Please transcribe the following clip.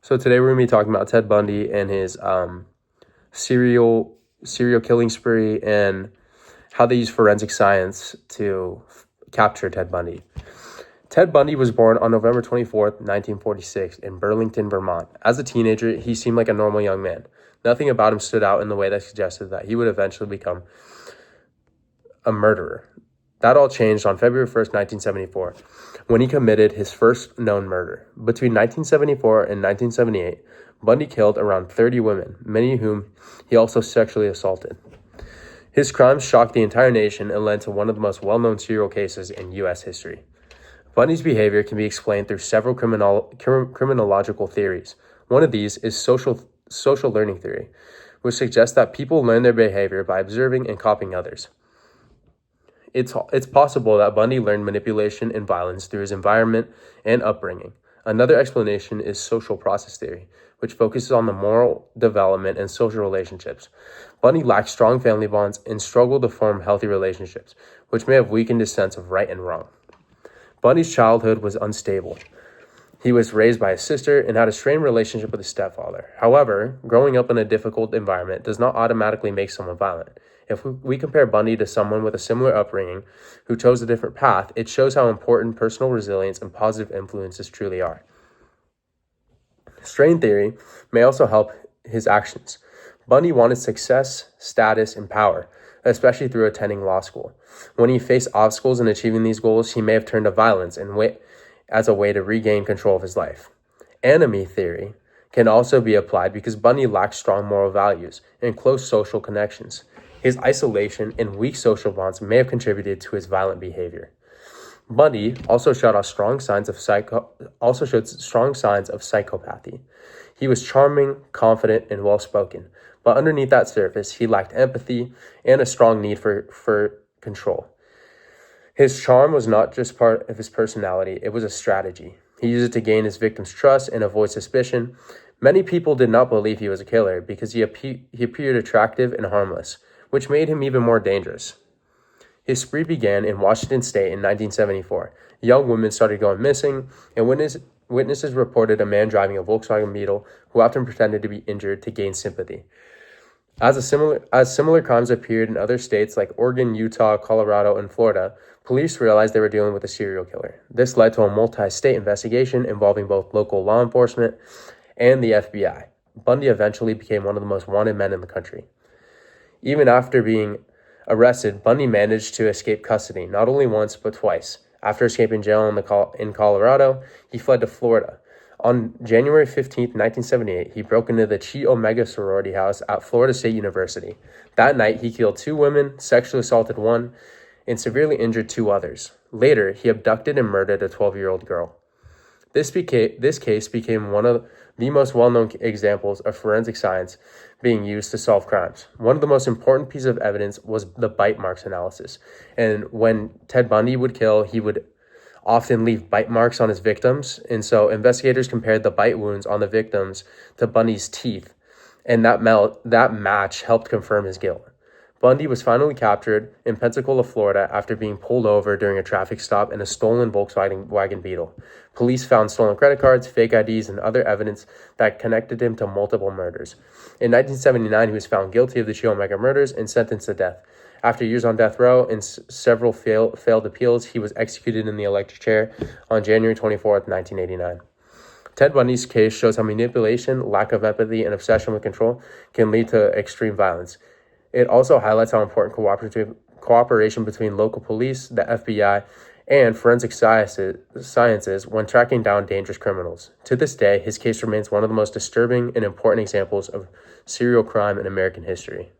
So today we're gonna be talking about Ted Bundy and his serial killing spree and how they use forensic science to capture Ted Bundy. Ted Bundy was born on November 24th, 1946 in Burlington, Vermont. As a teenager, he seemed like a normal young man. Nothing about him stood out in the way that suggested that he would eventually become a murderer. That all changed on February 1st, 1974, when he committed his first known murder. Between 1974 and 1978, Bundy killed around 30 women, many of whom he also sexually assaulted. His crimes shocked the entire nation and led to one of the most well-known serial cases in U.S. history. Bundy's behavior can be explained through several criminological theories. One of these is social learning theory, which suggests that people learn their behavior by observing and copying others. It's possible that Bundy learned manipulation and violence through his environment and upbringing. Another explanation is social process theory, which focuses on the moral development and social relationships. Bundy lacked strong family bonds and struggled to form healthy relationships, which may have weakened his sense of right and wrong. Bundy's childhood was unstable. He was raised by his sister and had a strained relationship with his stepfather. However, growing up in a difficult environment does not automatically make someone violent. If we compare Bundy to someone with a similar upbringing who chose a different path, it shows how important personal resilience and positive influences truly are. Strain theory may also help his actions. Bundy wanted success, status, and power, especially through attending law school. When he faced obstacles in achieving these goals, he may have turned to violence as a way to regain control of his life. Enemy theory can also be applied because Bundy lacked strong moral values and close social connections. His isolation and weak social bonds may have contributed to his violent behavior. Bundy also showed strong signs of psychopathy. He was charming, confident, and well-spoken, but underneath that surface, he lacked empathy and a strong need for control. His charm was not just part of his personality, it was a strategy. He used it to gain his victims' trust and avoid suspicion. Many people did not believe he was a killer because he appeared attractive and harmless, which made him even more dangerous. His spree began in Washington State in 1974. Young women started going missing, and witnesses reported a man driving a Volkswagen Beetle who often pretended to be injured to gain sympathy. As similar crimes appeared in other states like Oregon, Utah, Colorado, and Florida, police realized they were dealing with a serial killer. This led to a multi-state investigation involving both local law enforcement and the FBI. Bundy eventually became one of the most wanted men in the country. Even after being arrested, Bundy managed to escape custody, not only once, but twice. After escaping jail in Colorado, he fled to Florida. On January 15, 1978, he broke into the Chi Omega sorority house at Florida State University. That night, he killed 2 women, sexually assaulted 1, and severely injured 2 others. Later, he abducted and murdered a 12-year-old girl. This case became one of the most well-known examples of forensic science being used to solve crimes. One of the most important pieces of evidence was the bite marks analysis. And when Ted Bundy would kill, he would often leave bite marks on his victims. And so investigators compared the bite wounds on the victims to Bundy's teeth. And that match helped confirm his guilt. Bundy was finally captured in Pensacola, Florida, after being pulled over during a traffic stop in a stolen Volkswagen Beetle. Police found stolen credit cards, fake IDs, and other evidence that connected him to multiple murders. In 1979, he was found guilty of the Chi Omega murders and sentenced to death. After years on death row and several failed appeals, he was executed in the electric chair on January 24th, 1989. Ted Bundy's case shows how manipulation, lack of empathy, and obsession with control can lead to extreme violence. It also highlights how important cooperation between local police, the FBI, and forensic sciences when tracking down dangerous criminals. To this day, his case remains one of the most disturbing and important examples of serial crime in American history.